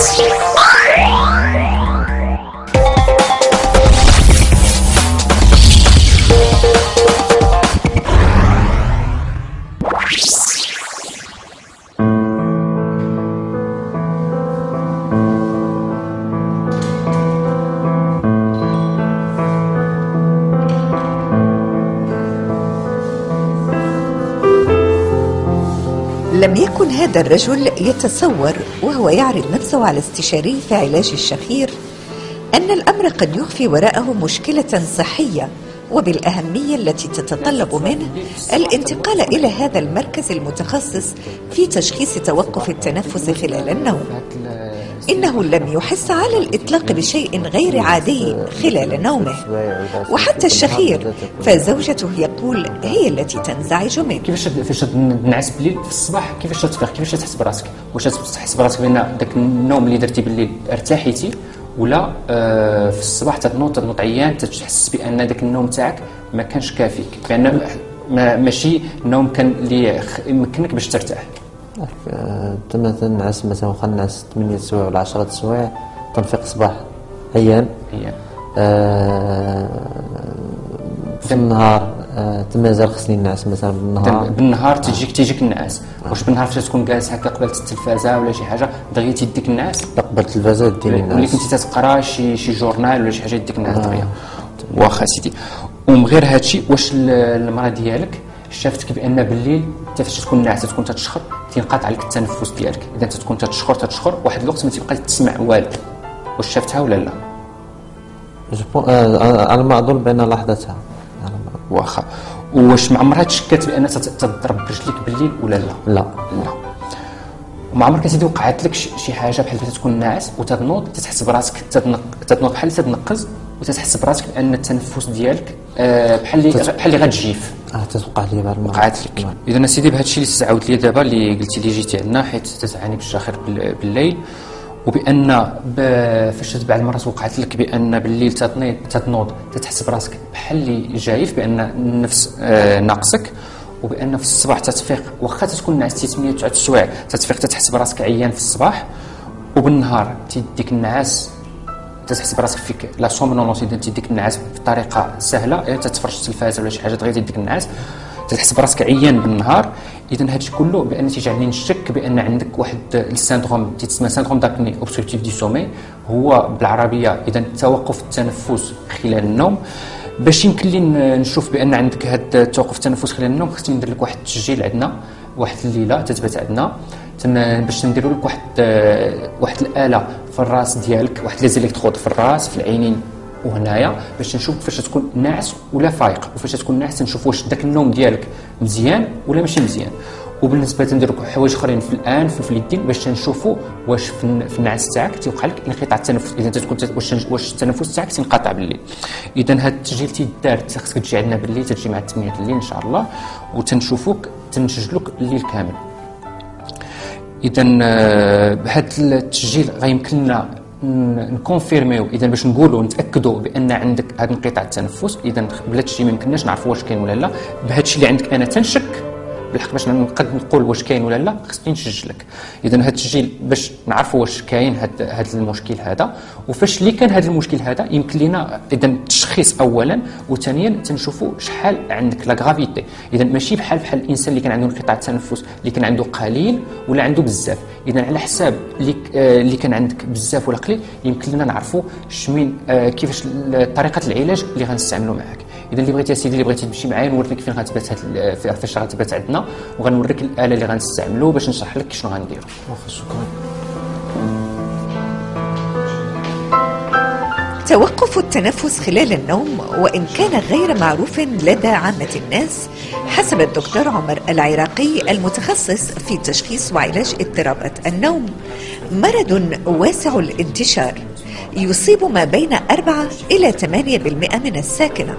لم يكن هذا الرجل يتصور وهو يعرض نفسه على استشاري في علاج الشخير أن الأمر قد يخفي وراءه مشكلة صحية، وبالأهمية التي تتطلب منه الانتقال إلى هذا المركز المتخصص في تشخيص توقف التنفس خلال النوم. إنه لم يحس على الإطلاق بشيء غير عادي خلال نومه، وحتى الشخير فزوجته يقول هي التي تنزعج منه. كيفاش تنعس بالليل في الصباح؟ كيفاش تفيق؟ كيفاش تحس براسك؟ واش تحس براسك بان داك النوم اللي درتي بالليل ارتاحيتي، ولا في الصباح تنوض عيان تحس بان داك النوم تاعك ما كانش كافيك، بان ماشي النوم كان اللي يمكنك باش ترتاح؟ تنعس مثلا واخا نعس 8 سوايع ولا 10 سوايع، تنفيق الصباح عيان. في النهار مازال خصني نعس مثلا بالنهار تيجيك النعاس. واش بالنهار فاش تكون جالس هكا قبل التلفازه ولا شي حاجه دغيا تيديك النعاس؟ لا، قبل التلفازه ديني النعاس، ولا كنتي تقرا شي جورنال ولا شي حاجه يديك النعاس دغيا. واخا سيدي، ومن غير هادشي واش المراه ديالك شافتك بان بالليل حتى فاش تكون ناعسه تكون تتشخر تينقطع عليك التنفس ديالك؟ اذا تكون تتشخر واحد الوقت ما تبقى تسمع والو، واش شافتها ولا لا؟ انا ما اظن بان لاحظتها. واخا، واش ما عمرها تشكات بان تضرب برجليك بالليل ولا لا؟ لا. وما عمرك سيدي وقعت لك شي حاجه بحال تكون ناعس وتنوض تحس براسك تنوض بحال تنقز وتحس براسك بان التنفس ديالك بحال اللي غتجيف؟ تتوقع لي بعض المرات. وقعت لك. اذا سيدي بهذا الشيء اللي تعاود لي دابا، اللي قلتي لي جيتي عندنا حيت تتعاني بالشخير بالليل، وبان فاش تبع المرات وقعت لك بان بالليل تنوض تحس براسك بحال اللي جايف، بان النفس ناقصك، وبان في الصباح تتفيق واخا تكون نعستي 8 9 سوايع تتفيق تحس براسك عيان في الصباح، وبالنهار تيديك النعاس تحس براسك فيك لا سومنولونس، اذا تيديك النعاس بطريقه سهله، تتفرج التلفاز ولا شي حاجه دغيا تيديك النعاس تحس براسك عيان بالنهار. اذا هادشي كله بان تيجعلني نشك بان عندك واحد السيندروم تيتسمى سيندروم دابني اوبستركتيف دي سومي، هو بالعربيه اذا توقف التنفس خلال النوم. باش يمكن لي نشوف بان عندك هذا توقف التنفس خلال النوم خصني ندير لك واحد التسجيل عندنا، واحد الليله تثبت عندنا باش نديروا لك واحد الاله في الراس ديالك، واحد لي زيليكترود في الراس في العينين وهنايا، باش نشوف فاش تكون ناعس ولا فايق، وفاش تكون ناعس نشوف واش داك النوم ديالك مزيان ولا ماشي مزيان. وبالنسبه تندير لك حوايج اخرين في الانف وفي اليدين باش نشوفوا واش في النعاس تاعك تيوقع لك انقطاع التنفس، اذا تكون واش التنفس تاعك تنقطع بالليل. اذا هذا التسجيل تيدار خصك تجي عندنا بالليل، تجي مع 8 الليل ان شاء الله، وتنشوفوك تنسجلوك الليل كامل. اذا بهذا التسجيل غيمكن لنا نكونفيرميو، اذا باش نقولوا نتاكدوا بان عندك هذا انقطاع التنفس. اذا بلا تسجيل ما يمكنناش نعرفوا واش كاين ولا لا. بهذا الشيء اللي عندك انا تنشك بالحق باش نقدر نقول واش كاين ولا لا خصني نسجلك. اذا هذا التسجيل باش نعرفوا واش كاين هذا المشكل هذا، وفاش اللي كان هذا المشكل هذا يمكن لنا اذا التشخيص اولا، وثانيا تنشوفوا شحال عندك لا غرافيتي. اذا ماشي بحال الانسان اللي كان عنده انقطاع التنفس اللي كان عنده قليل ولا عنده بزاف. اذا على حساب اللي كان عندك بزاف ولا قليل يمكن لنا نعرفوا شمين كيفاش طريقه العلاج اللي غنستعملوا معك. اذا اللي بغيتي يا سيدي اللي بغيتي تمشي معايا نوريك فين غتبات فاش غتبات عندنا، وغنوريك الاله اللي غنستعملوا باش نشرح لك شنو غنديروا. شكرا. توقف التنفس خلال النوم وإن كان غير معروف لدى عامة الناس، حسب الدكتور عمر العراقي المتخصص في تشخيص وعلاج اضطرابات النوم، مرض واسع الانتشار يصيب ما بين 4 إلى 8% من الساكنة،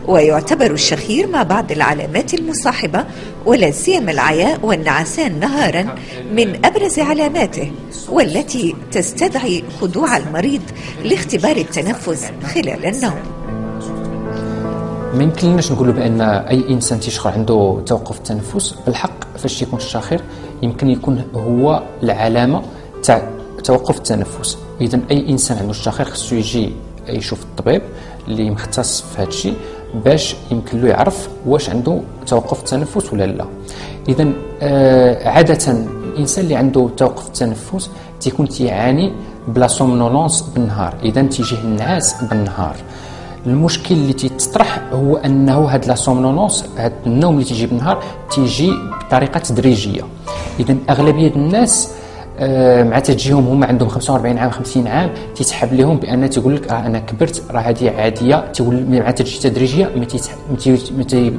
ويعتبر الشخير مع بعض العلامات المصاحبة ولا سيما العياء والنعسان نهارا من أبرز علاماته، والتي تستدعي خضوع المريض لاختبار التنفس خلال النوم. ما يمكنناش نقولوا بان اي انسان تيشخر عنده توقف التنفس. بالحق فاش يكون الشاخر يمكن يكون هو العلامه تاع توقف التنفس. اذا اي انسان عنده الشخير خصو يجي يشوف الطبيب اللي مختص في هذا الشيء باش يمكن له يعرف واش عنده توقف التنفس ولا لا. اذا عاده الانسان اللي عنده توقف التنفس تيكون تيعاني بلا سومنولونس بالنهار، اذا تيجيه النعاس بالنهار. المشكل اللي تيتطرح هو انه هاد لا سومنولونس، هاد النوم اللي تيجي بالنهار تيجي بطريقه تدريجيه. اذا اغلبيه الناس مع تجيهم هما عندهم 45 عام 50 عام تيتحب لهم بان تيقول لك انا كبرت، راه هذه عاديه، تقول مع تجي تدريجيه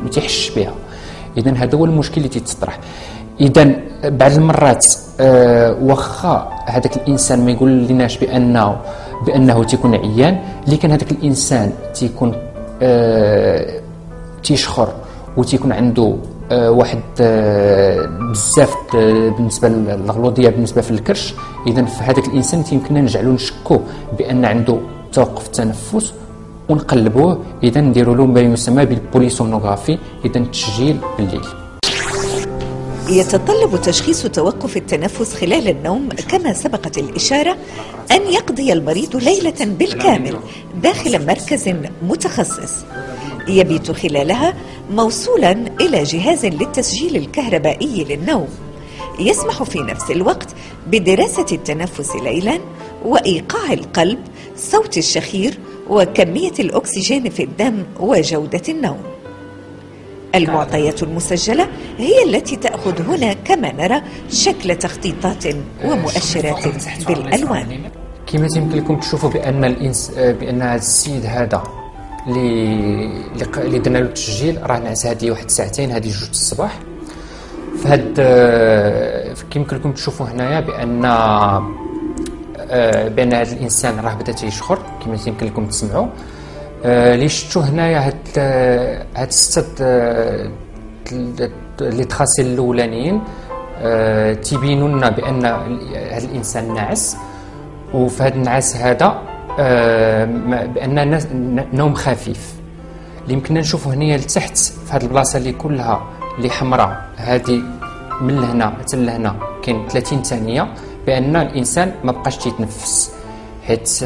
ما تيحش بها. اذا هذا هو المشكل اللي تيتطرح. اذا بعض المرات واخا هذاك الانسان ما يقول لناش بانه تيكون عيان، لكن هذاك الانسان تيكون تيشخر وتيكون عنده واحد بزاف بالنسبه للغلوظيه بالنسبه في الكرش. اذا في هذاك الانسان يمكننا نجعلو نشكو بان عنده توقف التنفس ونقلبوه. اذا نديروا له ما يسمى بالبوليسومنوغرافي، اذا تسجيل بالليل. يتطلب تشخيص توقف التنفس خلال النوم كما سبقت الإشارة أن يقضي المريض ليلة بالكامل داخل مركز متخصص يبيت خلالها موصولا إلى جهاز للتسجيل الكهربائي للنوم يسمح في نفس الوقت بدراسة التنفس ليلا وإيقاع القلب، صوت الشخير، وكمية الأكسجين في الدم وجودة النوم. المعطيات المسجلة هي التي تأخذ هنا كما نرى شكل تخطيطات ومؤشرات بالألوان. كما يمكن لكم تشوفوا بأن بأن هذا السيد هذا اللي درنا له التسجيل راه نعس هذه واحد ساعتين، هذه 2 الصباح. فهاد كما يمكن لكم تشوفوا هنايا بأن هذا الإنسان راه بدا تيشخر كما يمكن لكم تسمعوا. اللي شفتوا هنايا هاد 6 لي تراسي الاولانيين تيبينوا لنا بان هذا الانسان ناعس، وفي هذا النعاس هذا بان نوم خفيف. اللي يمكننا نشوفوا هنايا لتحت في هذه البلاصه اللي كلها اللي حمراء، هذه من لهنا حتى لهنا كاين 30 ثانيه بان الانسان ما بقاش تيتنفس. حيت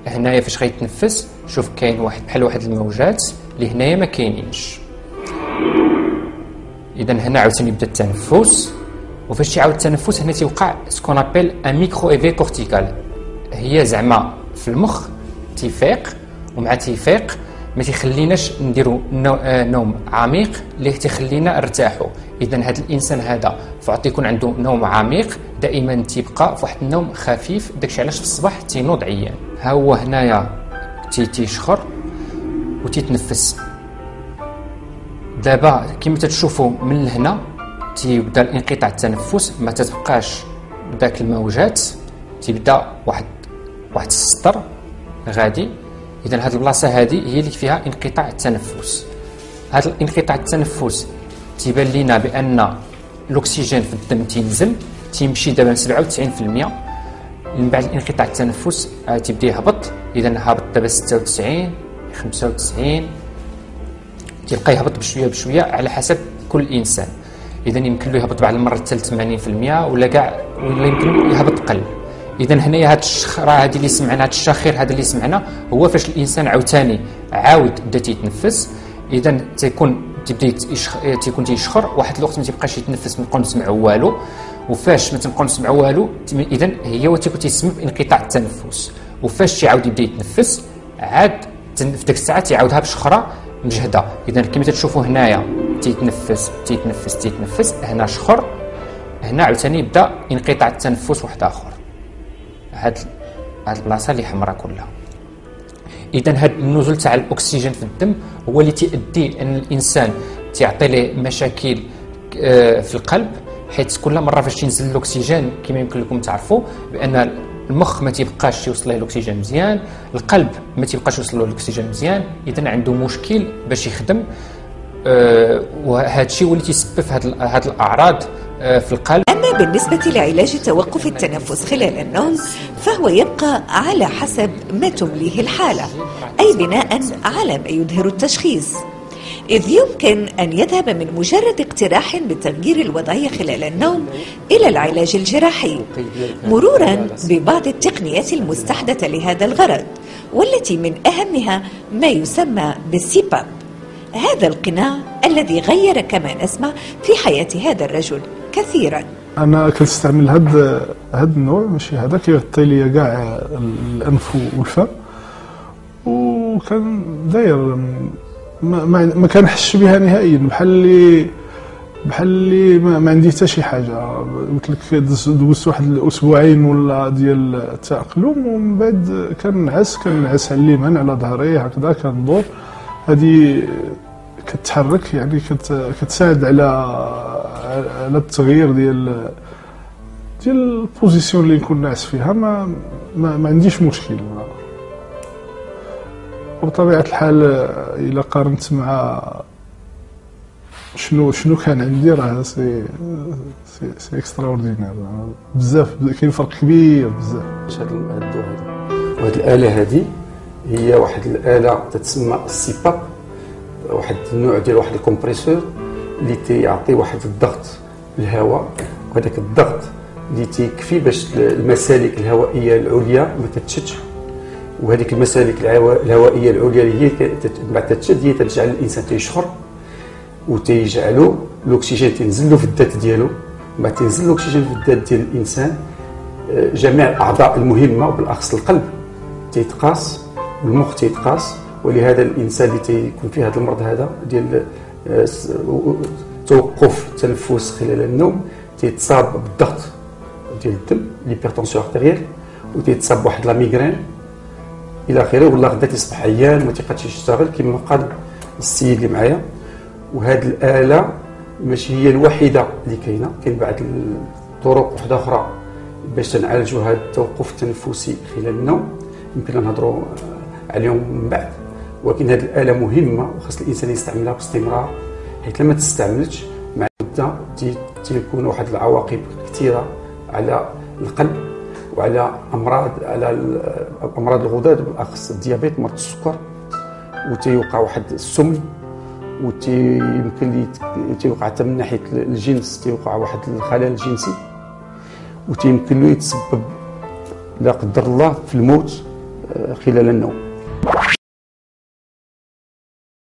هنايا فاش غيتنفس شوف كاين واحد الموجات اللي هنايا ما كاينينش. اذا هنا عاوتاني يبدا التنفس، وفاش تيعاود التنفس هنا تيوقع سكون ابيل ان ميكرو ايفي كورتيكال، هي زعما في المخ تيفيق، ومع تيفيق ما تيخليناش نديروا نوم عميق اللي تيخلينا نرتاحوا. اذا هذا الانسان هذا فعطي يكون عنده نوم عميق دائما تيبقى في واحد النوم خفيف، داكشي علاش في الصباح تينوض عيان. ها هو هنايا تيشخر وتيتنفس. دابا كما تتشوفوا من لهنا تيبدا الانقطاع التنفس، ما تتبقاش داك الموجات، تيبدا واحد السطر غادي. اذا هذه البلاصه هذه هي اللي فيها انقطاع التنفس. هذا الانقطاع التنفس تيبان لنا بان الاكسجين في الدم تينزل، تيمشي دابا 97%. من بعد انقطاع التنفس تيبدا يهبط. اذا هابط دابا 96 95، تيبقى يهبط بشويه على حسب كل انسان. اذا يمكن له يهبط بعض المرات حتى 80% ولا يمكن يهبط قل. اذا هنايا هاد الشخره هذه اللي سمعنا، هاد الشخير هذا اللي سمعنا هو فاش الانسان عاوتاني بدا تيتنفس. اذا تيكون تيشخر واحد الوقت ما تيبقاش يتنفس، ما نبقاو نسمعوا والو. وفاش ما تنبقاو نسمعوا والو اذا هي تيكون تيسبب انقطاع التنفس. وفاش تيعاود يبدا يتنفس عاد في ديك الساعه تيعاودها بشخره مجهده. اذا كما تشوفوا هنايا تيتنفس هنا شخر، هنا عاوتاني يبدا انقطاع التنفس واحد اخر. هاد البلاصه اللي حمراء كلها. اذا هاد النزول تاع الاكسجين في الدم هو اللي تيؤدي ان الانسان تيعطي له مشاكل في القلب، حيت كل مره فاش تنزل الاكسجين كما يمكن لكم تعرفوا بان المخ ما تيبقاش يوصل له الاكسجين مزيان، القلب ما تيبقاش يوصل له الاكسجين مزيان. اذا عنده مشكل باش يخدم، وهذا الشيء هو اللي تيسبب هاد الاعراض في القلب. أما بالنسبة لعلاج توقف التنفس خلال النوم فهو يبقى على حسب ما تمليه الحالة، أي بناء على ما يظهر التشخيص. إذ يمكن أن يذهب من مجرد اقتراح بتغيير الوضعية خلال النوم إلى العلاج الجراحي، مرورا ببعض التقنيات المستحدثة لهذا الغرض، والتي من أهمها ما يسمى بالسيباب. هذا القناع الذي غير كما نسمع في حياة هذا الرجل كثيرا. انا كنستعمل هاد النوع، ماشي هذا، كيغطي لي كاع الانف والفم، وكان داير ما كنحسش بها نهائيا، بحال اللي ما عندي حتى شي حاجه. قلت لك دوزت واحد الاسبوعين ولا ديال التاقلم، ومن بعد كنعس على اليمين على ظهري هكذا، كندور هذه كتحرك، يعني كتساعد على التغيير ديال البوزيسيون اللي نكون ناعس فيها. ما عنديش مشكل. وبطبيعه الحال الا قارنت مع شنو كان عندي، راه سي اكسترا اوردينير بزاف، كاين فرق كبير بزاف. هذا الضوء هذا وهذه الاله هذه هي واحد الاله تتسمى السيباب، واحد النوع ديال واحد الكمبريسور اللي تيعطي واحد الضغط الهواء، وهذاك الضغط اللي تيكفي باش المسالك الهوائيه العليا ما تتشدش. وهذيك المسالك الهوائيه العليا اللي هي بعد تتشد هي تجعل الانسان تيشخر، وتيجعلو الاكسجين تنزل له في الذات ديالو. بعد تنزل الاكسجين في الذات ديال الانسان، جميع الاعضاء المهمه وبالاخص القلب تيتقاس والمخ تيتقاس. ولهذا الانسان اللي تيكون فيه هذا المرض هذا ديال توقف التنفس خلال النوم تيتصاب بالضغط ديال الدم، ليبرتونسيون ارتيريال، وتيتصاب بواحد لا ميغرين الى اخره، ولا غدا تصبح عيان ما تيقدرش يشتغل كما قال السيد اللي معايا. وهذه الاله ماشي هي الوحيده اللي كاينه، كاين بعض الطرق واحده اخرى باش تنعالجوا هذا التوقف التنفسي خلال النوم، يمكن نهضروا عليهم من بعد. ولكن هذه الاله مهمه وخاص الانسان يستعملها باستمرار، حيت لما تستعملش مع المده تيكون واحد العواقب كثيره على القلب وعلى امراض الغدد، بالاخص الديابيت، مرض السكر، وتيوقع واحد السمن، ويمكن تيوقع حتى من ناحيه الجنس، تيوقع واحد الخلل الجنسي، وتيمكن له يتسبب لا قدر الله في الموت خلال النوم.